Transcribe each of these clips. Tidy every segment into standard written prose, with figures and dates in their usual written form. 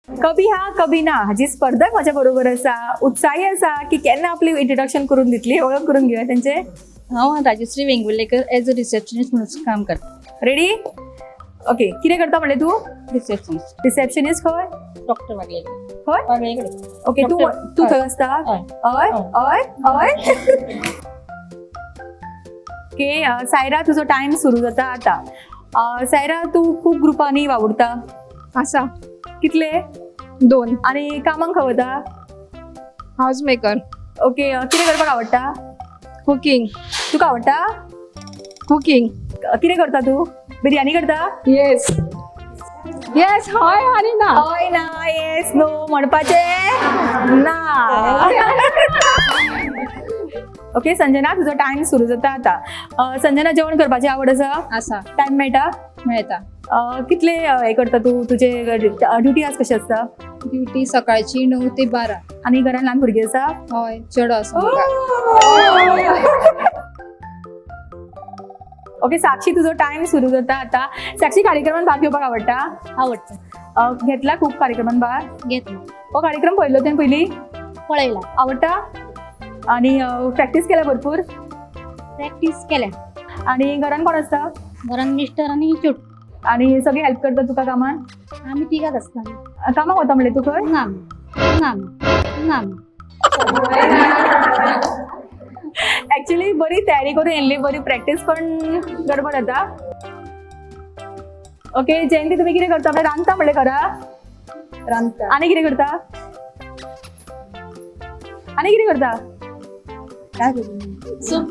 कभी हा कभी ना हाची स्पर्धक माझ्या बरोबर असा, उत्साही असा की केन्ना आपली इंट्रोडक्शन करून दितली, ओळख करून घेऊया त्यांचे. हांव Rajshree Vengurlekar as a receptionist म्हणून काम करता. रेडी? ओके, कितें करता म्हणले तू? रिसेप्शनिस्ट रिसेप्शनिस्ट खंय? डॉक्टर वागलेकर. खंय? वागलेकडे. ओके, तू डॉक्टर. तू हय. थंय आसता? हय. हय हय हय. ओके, सायरा तुजो टाइम सुरू जाता आता. सायरा तू खूप ग्रुपांनी वावुरता. आसा कितले? 2 आणि कामाक खंय वता? हाऊस मेकर ओके, कितें करपाक आवडटा? कुकिंग तुका आवडटा? कुकिंग कितें करता तू? बिर्याणी करता? येस येस हय आणि ना हय ना येस नो म्हणपाचे ना. ओके संजना, तुजो टाइम सुरू जाता आता. संजना, जेवण करपाची आवड आसा? आसा टाइम मेळटा? मेळटा. कितले हे करता तू? तुजे ड्युटी आज कशी आसता? ड्युटी सकाळची 9 ते 12. आणि घरान ल्हान भुरगीं आसा? हय चेडो आसा म्हाका. ओके साक्षी, तुजो टाइम सुरू जाता आता. साक्षी, कार्यक्रमात भाग घेवपाक आवडटा? आवडटा. घेतला खूप कार्यक्रमात भाग? घेतला. हो कार्यक्रम पळयलो तुवें पयलीं? पळयला. आवडटा? आणि प्रॅक्टीस केल्या भरपूर? प्रॅक्टीस केल्या. आणि घरान कोण आसता? घरान मिस्टर आणि चूट. आणि सगळी हेल्प करता तुका कामान? आम्ही तिघात असता. कामाक वता म्हणले तू खंय? नाम नाम नाम. ऍक्च्युली बरी तयारी करून येयल्ली, बरी प्रॅक्टीस पण गडबड जाता. ओके जयंती, तुम्ही कितें करता? आपल्या रांदता म्हणले खरा? रांदता. आणि कितें करता? आणि कितें करता? काय करू?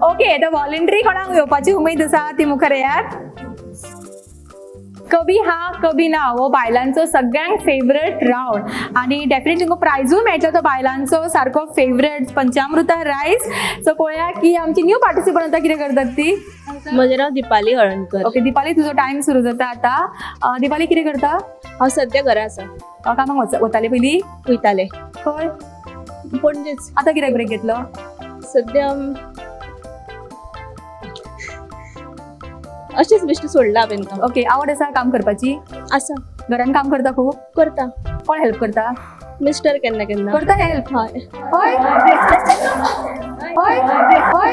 ओके, तर व्हॉलेंटरी कोणाक येवपाची उमेद आसा ती मुखार येयात. कभी हा कभी ना हो बायलांचो सगळ्यांक फेवरेट रावंड आणि डेफिनेटली तुमकां प्रायजूय मेळटलो तो बायलांचो सारको फेवरेट पंचामृता रायस. सो पळोवया की आमची न्यू पार्टिसिपंट आता कितें करतात ती. म्हजें नांव दिपाली हळणकर. ओके दिपाली, तुजो टाइम सुरू जाता आता. दिपाली, कितें करता? हांव सद्या घरा आसा. कामाक वताले पयलीं? वयताले खंय? पणजेच. आतां कित्याक ब्रेक घेतलो? सद्या अशेंच बेश्टें सोडला हांवें काम. ओके, आवड आसा काम करपाची? आसा. घरान काम करता खूब? करता. कोण हेल्प करता? मिस्टर केन्ना केन्ना करता हेल्प? हय. हय हय हय.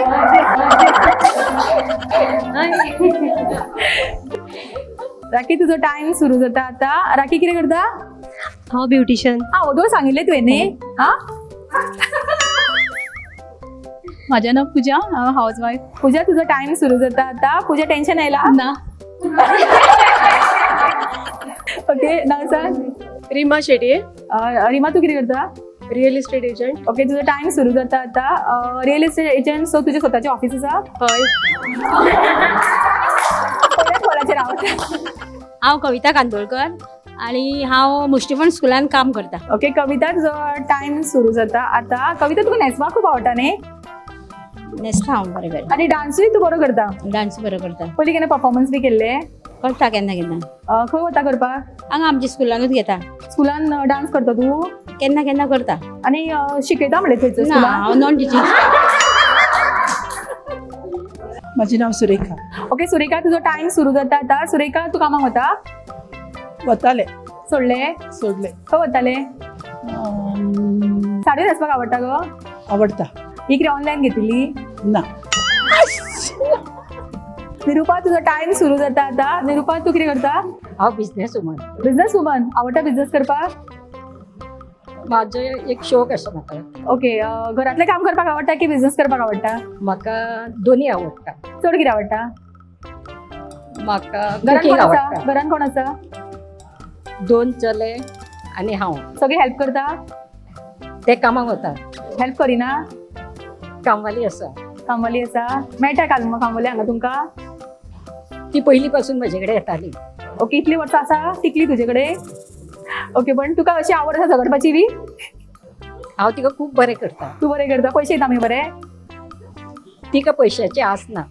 राखी, तुजो टाइम सुरू जाता आता. राखी, कितें करता? हांव ब्युटिशियन. ओदोळ सांगिल्ले तुवें न्ही? हा, म्हाजें नांव पुजा. हांव हाऊस वायफ. पूजा, तुजो टाइम सुरू जाता आता. पूजा, टेन्शन आयला? ना. ओके, नाव सांग. रिमा शेट्ये. रिमा, तू कितें करता? Real estate agent. ओके, तुजो टाइम सुरू जाता आता. रियल इस्टेट एजंट, सो तुजें स्वताचें ऑफिस आसा? हय. कोणाच्या कोणाचेर रावता? हांव कविता कांदोळकर आणि हांव मुश्टीफण स्कुलान काम करता. ओके कविता, तुजो टाइम सुरू जाता आता. कविता, तुका न्हेसपाक खूब आवडटा न्ही? न्हेसता हांव बरें बरें. आणि डान्सूय तू बरो करता? डान्स बरो करता. पयलीं केन्ना परफॉर्मन्स बी केल्ले? करता केन्ना केन्ना. खंय वता करपाक? हांगा आमच्या स्कुलानूच घेता. स्कुलान डान्स करता तू? केन्ना केन्ना करता. आणि शिकयता म्हणले थंयसर ना स्कुलान? हांव नॉन टिचींग. माझे नाव सुरेखा. ओके सुरेखा, तुजो टाइम सुरू जाता आता. सुरेखा, तू कामाक वता? वताले सोडले? सोडले. खंय वताले? साडी न्हेसपाक आवडटा गो? आवडता ही कितें ऑनलायन घेतिल्ली? ना. निरुपा, तुजो टाइम सुरू जाता आता. निरुपा, तू कितें करता? हांव बिझनेस वुमन. Business woman. आवडटा बिझनेस करपाक? म्हाजो एक शौक आसा म्हाका. ओके, घरातलें काम करपाक आवडटा की बिझनेस करपाक आवडटा? म्हाका दोन्ही आवडटा. चड कितें आवडटा? म्हाका घरान कुकिंग कोण आसा? आवडटा. घरान कोण आसा? 2 चले आनी हांव. सगळी हेल्प करता? ते कामाक वता. हेल्प करिना? कामवाली आसा. कामवाली आसा? मेळटा कामवाली हांगा तुमकां? ती पयलीं पासून म्हजे कडेन येताली. ओके, इतली वर्सां आसा टिकली तुजे कडेन? ओके, पण तुका अशी आवड आसा झगडपाची बी? हांव तिका खूब बरें करता. तू बरें करता? पयशे दिता आमी बरे? तिका पयशाची आस ना.